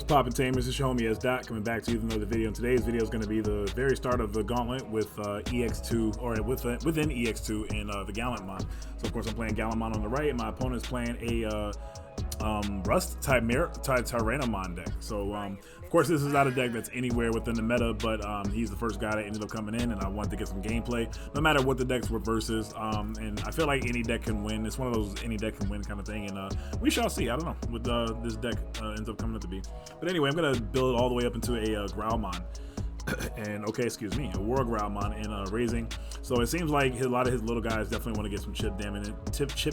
Poppin' Tamers, it's your homie as Doc coming back to you with another video. And today's video is going to be the very start of the Gauntlet with EX2, or within EX2 and the Gallantmon. So of course I'm playing Gallantmon on the right, and my opponent's playing a Rust Tyrannomon deck. So of course this is not a deck that's anywhere within the meta, but he's the first guy that ended up coming in, and I wanted to get some gameplay no matter what the decks were versus, and I feel like any deck can win. It's one of those any deck can win kind of thing, and we shall see. I don't know what this deck ends up coming up to be, but anyway, I'm gonna build it all the way up into a Growlmon. And okay, excuse me, a War Growlmon and raising. So it seems like a lot of his little guys definitely want to get some chip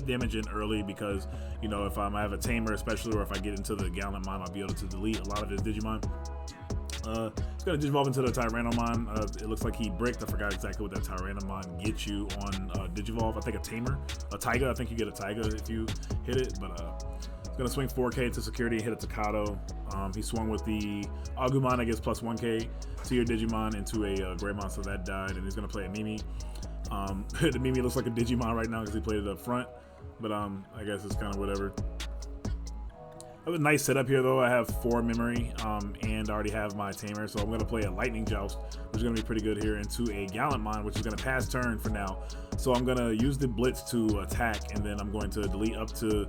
damage in early, because you know, if I have a tamer especially, or if I get into the Gallantmon, I'll be able to delete a lot of his Digimon. It's gonna Digivolve into the Tyrannomon. It looks like he bricked. I forgot exactly what that Tyrannomon gets you on Digivolve. I think a tamer, a Taiga. I think you get a Taiga if you hit it, but it's gonna swing 4K to security and hit a Takato. He swung with the Agumon, I guess, plus 1K to your Digimon into a Greymon, so that died, and he's gonna play a Mimi. The Mimi looks like a Digimon right now because he played it up front, but I guess it's kind of whatever. I have a nice setup here though. I have 4 memory and I already have my tamer, so I'm going to play a Lightning Joust, which is going to be pretty good here, into a Gallantmon, which is going to pass turn for now. So I'm going to use the Blitz to attack, and then I'm going to delete up to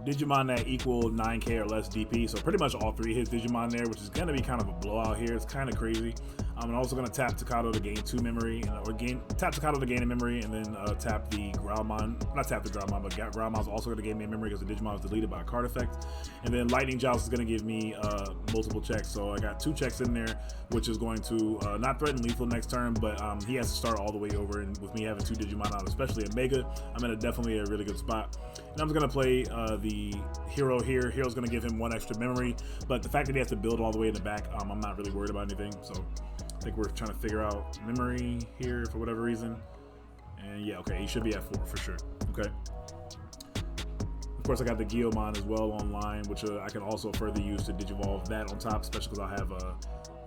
Digimon that equal 9K or less DP. So pretty much all 3 hits Digimon there, which is going to be kind of a blowout here. It's kind of crazy. I'm also going to tap Takato to gain 2 memory, or tap Takato to gain a memory, and then tap the Growlmon. Not tap the Growlmon, but Growlmon's also going to gain me a memory because the Digimon was deleted by a card effect. And then Lightning Joust is going to give me multiple checks. So I got 2 checks in there, which is going to not threaten lethal next turn, but he has to start all the way over. And with me having 2 Digimon out, especially a Mega, I'm in definitely a really good spot. And I'm going to play the Hero here. Hero's going to give him 1 extra memory, but the fact that he has to build all the way in the back, I'm not really worried about anything. So I think we're trying to figure out memory here for whatever reason. And yeah, okay, he should be at 4 for sure. Okay. Of course, I got the Gallantmon as well online, which I can also further use to Digivolve that on top, especially because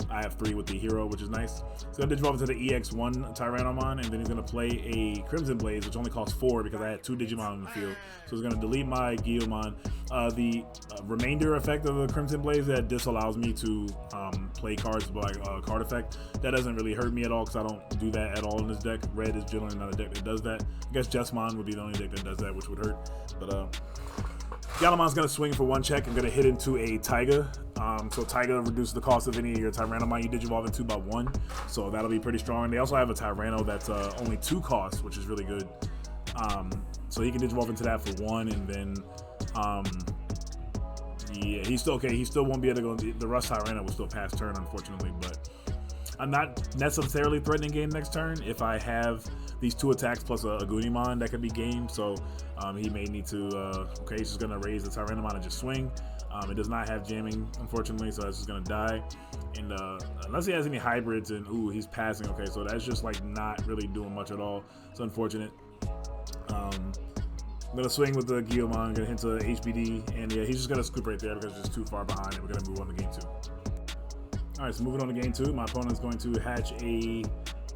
I have 3 with the Hero, which is nice. So I'm going to Digivolve into the EX01 Tyrannomon, and then he's going to play a Crimson Blaze, which only costs 4 because I had 2 Digimon in the field. So he's going to delete my Gallantmon. The remainder effect of the Crimson Blaze, that disallows me to play cards by card effect. That doesn't really hurt me at all because I don't do that at all in this deck. Red is generally not a deck that does that. I guess Jessmon would be the only deck that does that, which would hurt. But Gallantmon's going to swing for 1 check and going to hit into a Taiga. So Taiga reduces the cost of any of your Tyrannomon you Digivolve into by 1. So that'll be pretty strong. They also have a Tyranno that's only 2 costs, which is really good. So he can Digivolve into that for 1, and then yeah, he's still okay. He still won't be able to go. The Rust Tyranno will still pass turn, unfortunately, but I'm not necessarily threatening game next turn if I have these 2 attacks plus a Agumon that could be game. So he may need to, okay, he's just going to raise the Tyrannomon and just swing. It does not have jamming, unfortunately, so it's just going to die. And unless he has any hybrids, and ooh, he's passing. Okay, so that's just like not really doing much at all. It's unfortunate. I'm going to swing with the Gallantmon, going to hit to HBD, and yeah, he's just going to scoop right there because it's just too far behind, and we're going to move on to game 2. Alright, so moving on to game 2, my opponent's going to hatch a,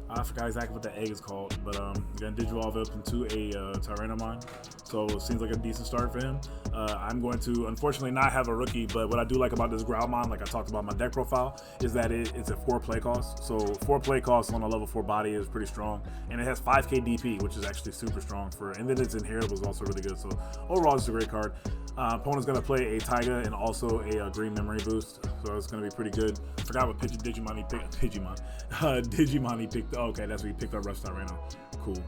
I forgot exactly what the egg is called, but he's going to Digivolve up into a Tyrannomon, so it seems like a decent start for him. I'm going to, unfortunately, not have a rookie, but what I do like about this Growlmon, like I talked about my deck profile, is that it's a 4 play cost. So 4 play cost on a level 4 body is pretty strong, and it has 5k DP, which is actually super strong for, and then its inheritable is also really good. So overall, it's a great card. Opponent's going to play a Taiga and also a green memory boost, so it's going to be pretty good. I forgot what Digimon he picked. Digimon he picked. Oh, okay, that's what he picked up. Rust Tyranno. Cool.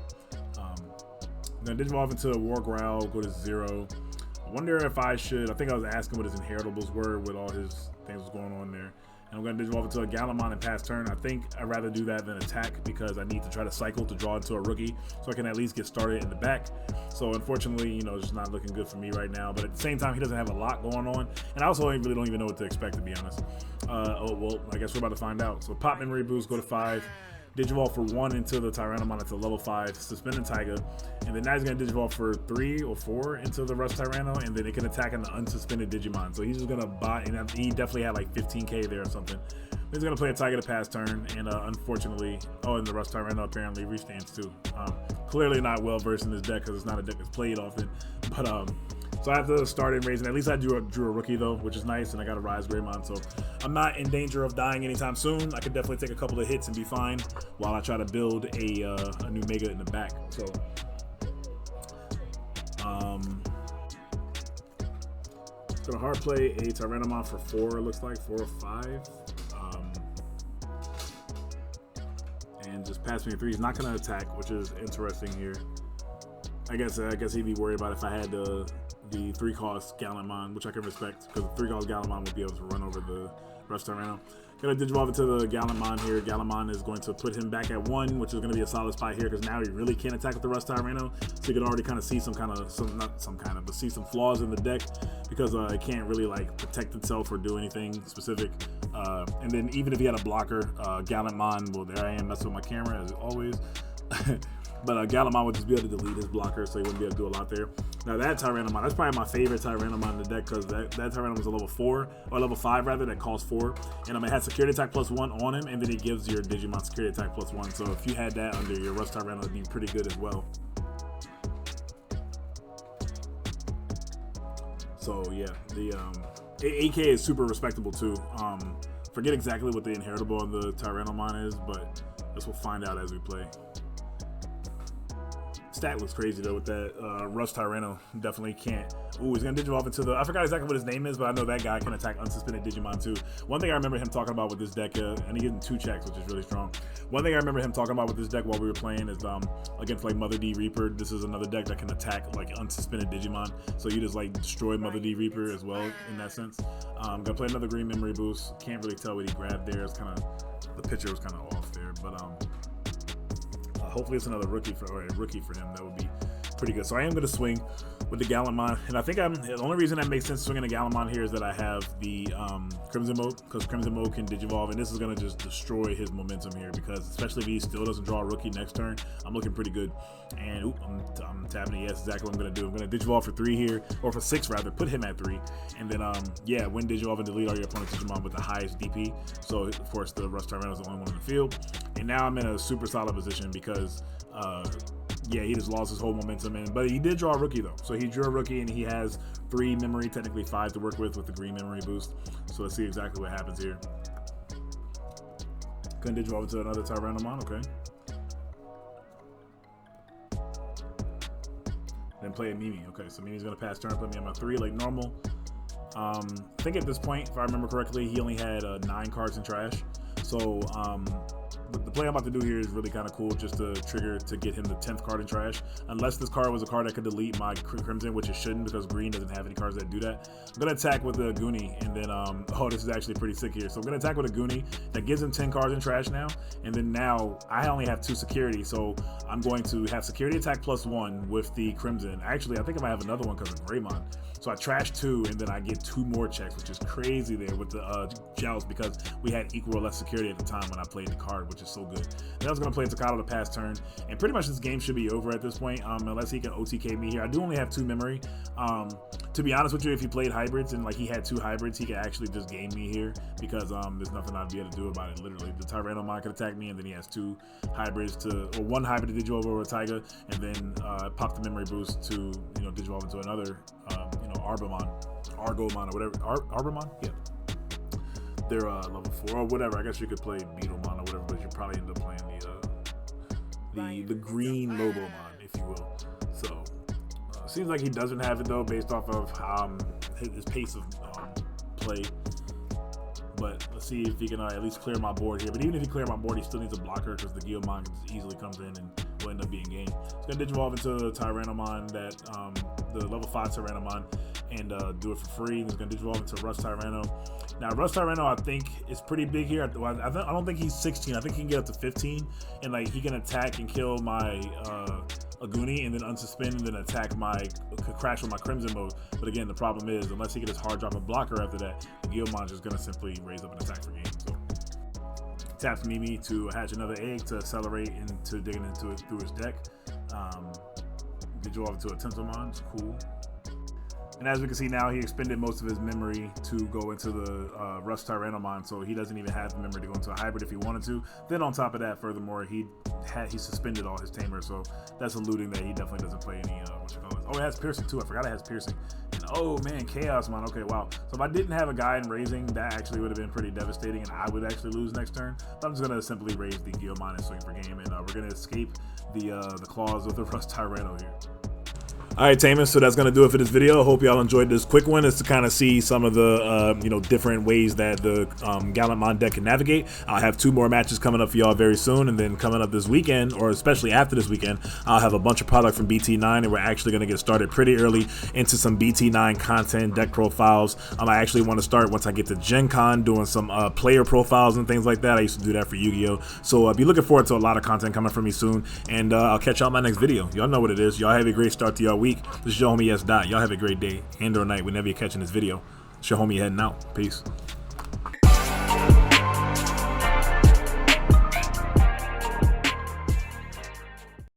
I'm going to Digivolve into a War Growl, go to 0. I wonder if I should, I think I was asking what his inheritables were with all his things going on there. And I'm going to Digivolve into a Gallantmon and pass turn. I think I'd rather do that than attack because I need to try to cycle to draw into a rookie so I can at least get started in the back. So unfortunately, you know, it's just not looking good for me right now. But at the same time, he doesn't have a lot going on. And I also really don't even know what to expect, to be honest. Oh, well, I guess we're about to find out. So pop memory boost, go to 5. Digivolve for 1 into the Tyrannomon at a level 5, suspended Taiga, and then now he's going to Digivolve for 3 or 4 into the Rust Tyranno, and then it can attack an unsuspended Digimon. So he's just going to buy, and he definitely had like 15k there or something. He's going to play a Taiga to pass turn, and unfortunately, oh, and the Rust Tyranno apparently restands too. Clearly not well versed in this deck because it's not a deck that's played often, but So I have to start in raising. At least I drew a rookie though, which is nice, and I got a Rise Greymon, so I'm not in danger of dying anytime soon. I could definitely take a couple of hits and be fine while I try to build a new Mega in the back. So gonna hard play a Tyrannomon for 4. It looks like 4 or 5, and just pass me a 3. He's not gonna attack, which is interesting here. I guess he'd be worried about if I had the 3-cost Gallantmon, which I can respect, because the 3-cost Gallantmon would be able to run over the Rush Tyranno. Gonna Digivolve into the Gallantmon here. Gallantmon is going to put him back at 1, which is going to be a solid spot here, because now he really can't attack with the Rush Tyranno. So you can already kind of see see some flaws in the deck, because it can't really like protect itself or do anything specific. And then even if he had a blocker, Gallantmon, well, there I am messing with my camera as always. But Gallantmon would just be able to delete his blocker, so he wouldn't be able to do a lot there. Now that Tyrannomon, that's probably my favorite Tyrannomon in the deck, because that Tyrannomon was a level 4, or level 5 rather, that costs 4. And it has security attack +1 on him, and then he gives your Digimon security attack +1. So if you had that under your Rush Tyranno, it'd be pretty good as well. So yeah, the AK is super respectable too. Forget exactly what the inheritable on the Tyrannomon is, but this we'll find out as we play. Stat looks crazy though with that Rush Tyranno. Definitely can't. Ooh, he's gonna Digivolve into the. I forgot exactly what his name is, but I know that guy can attack unsuspended Digimon too. One thing I remember him talking about with this deck, and he getting 2 checks, which is really strong. One thing I remember him talking about with this deck while we were playing is against like Mother D Reaper. This is another deck that can attack like unsuspended Digimon, so you just like destroy Mother D Reaper as well in that sense. Gonna play another green memory boost. Can't really tell what he grabbed there. It's kind of, the picture was kind of off there, but hopefully it's another rookie for him. That would be pretty good. So I am going to swing with the Gallantmon, and I think the only reason that makes sense swinging the Gallantmon here is that I have the Crimson Mode, because Crimson Mode can Digivolve, and this is going to just destroy his momentum here, because especially if he still doesn't draw a rookie next turn, I'm looking pretty good. And ooh, I'm tapping it. Yes, exactly what I'm going to do. I'm going to Digivolve for 3 here, or for 6 rather, put him at 3, and then yeah, win Digivolve and delete all your opponent's Digimon with the highest DP. So of course the Rush Tyranno is the only one in the field, and now I'm in a super solid position because yeah, he just lost his whole momentum, but he did draw a rookie though. So he drew a rookie, and he has 3 memory, technically 5 to work with the green memory boost. So let's see exactly what happens here. Couldn't Digivolve into another Tyrannomon, okay. Then play a Mimi, okay. So Mimi's gonna pass turn, put me on my 3 like normal. I think at this point, if I remember correctly, he only had 9 cards in trash. So the play I'm about to do here is really kind of cool, just to trigger to get him the 10th card in trash. Unless this card was a card that could delete my Crimson, which it shouldn't, because green doesn't have any cards that do that. I'm going to attack with the Goonie, and then, oh, this is actually pretty sick here. So I'm going to attack with a Goonie that gives him 10 cards in trash now. And then now I only have 2 security, so I'm going to have security attack +1 with the Crimson. Actually, I think I might have another one because of Greymon. So I trash 2, and then I get 2 more checks, which is crazy there with the gels, because we had equal or less security at the time when I played the card, which is so good. Then I was going to play Takado to pass turn, and pretty much this game should be over at this point, unless he can OTK me here. I do only have 2 memory. To be honest with you, if he played hybrids and like he had 2 hybrids, he could actually just game me here, because there's nothing I'd be able to do about it. Literally, the Tyrannomon could attack me, and then he has 2 hybrids or 1 hybrid to Digivolve over a Taiga, and then pop the memory boost to Digivolve into another Argomon or whatever. Arbomon? Yeah. They're level 4 or whatever. I guess you could play Beetlemon or whatever, but you probably end up playing the green Lobomon, if you will. So seems like he doesn't have it though, based off of his pace of play. But let's see if he can at least clear my board here. But even if he clears my board, he still needs a blocker, because the Guillemon easily comes in and will end up being game. It's gonna Digivolve into the Tyrannomon, that the level 5 Tyrannomon, and do it for free. He's gonna Digivolve into Rush Tyranno. Now Rush Tyranno, I think, is pretty big here. I don't think he's 16. I think he can get up to 15, and like he can attack and kill my Aguni, and then unsuspend, and then attack crash with my Crimson Mode. But again, the problem is, unless he can just hard drop a blocker after that, the Guillemon is just gonna simply raise up an attack for game. So taps Mimi to hatch another egg to accelerate into digging into it through his deck. Digivolve into a Tentomon, it's cool. And as we can see now, he expended most of his memory to go into the Rust Tyrannomon, so he doesn't even have the memory to go into a hybrid if he wanted to. Then on top of that, furthermore, he suspended all his tamers, so that's alluding that he definitely doesn't play any oh, it has piercing too. I forgot it has piercing. And oh man, Chaosmon. Okay, wow. So if I didn't have a guy in raising, that actually would have been pretty devastating, and I would actually lose next turn. But I'm just gonna simply raise the Guillemon and swing for game, and we're gonna escape the claws of the Rust Tyranno here. Alright, Tamers, so that's going to do it for this video. I hope y'all enjoyed this quick one. It's to kind of see some of the, different ways that the Gallantmon deck can navigate. I'll have 2 more matches coming up for y'all very soon, and then coming up this weekend, or especially after this weekend, I'll have a bunch of product from BT8, and we're actually going to get started pretty early into some BT8 content, deck profiles. I actually want to start once I get to Gen Con, doing some player profiles and things like that. I used to do that for Yu-Gi-Oh! So be looking forward to a lot of content coming from me soon, and I'll catch y'all in my next video. Y'all know what it is. Y'all have a great start to y'all week. This is your homie S. Dot. Y'all have a great day and or night whenever you're catching this video. It's your homie heading out. Peace.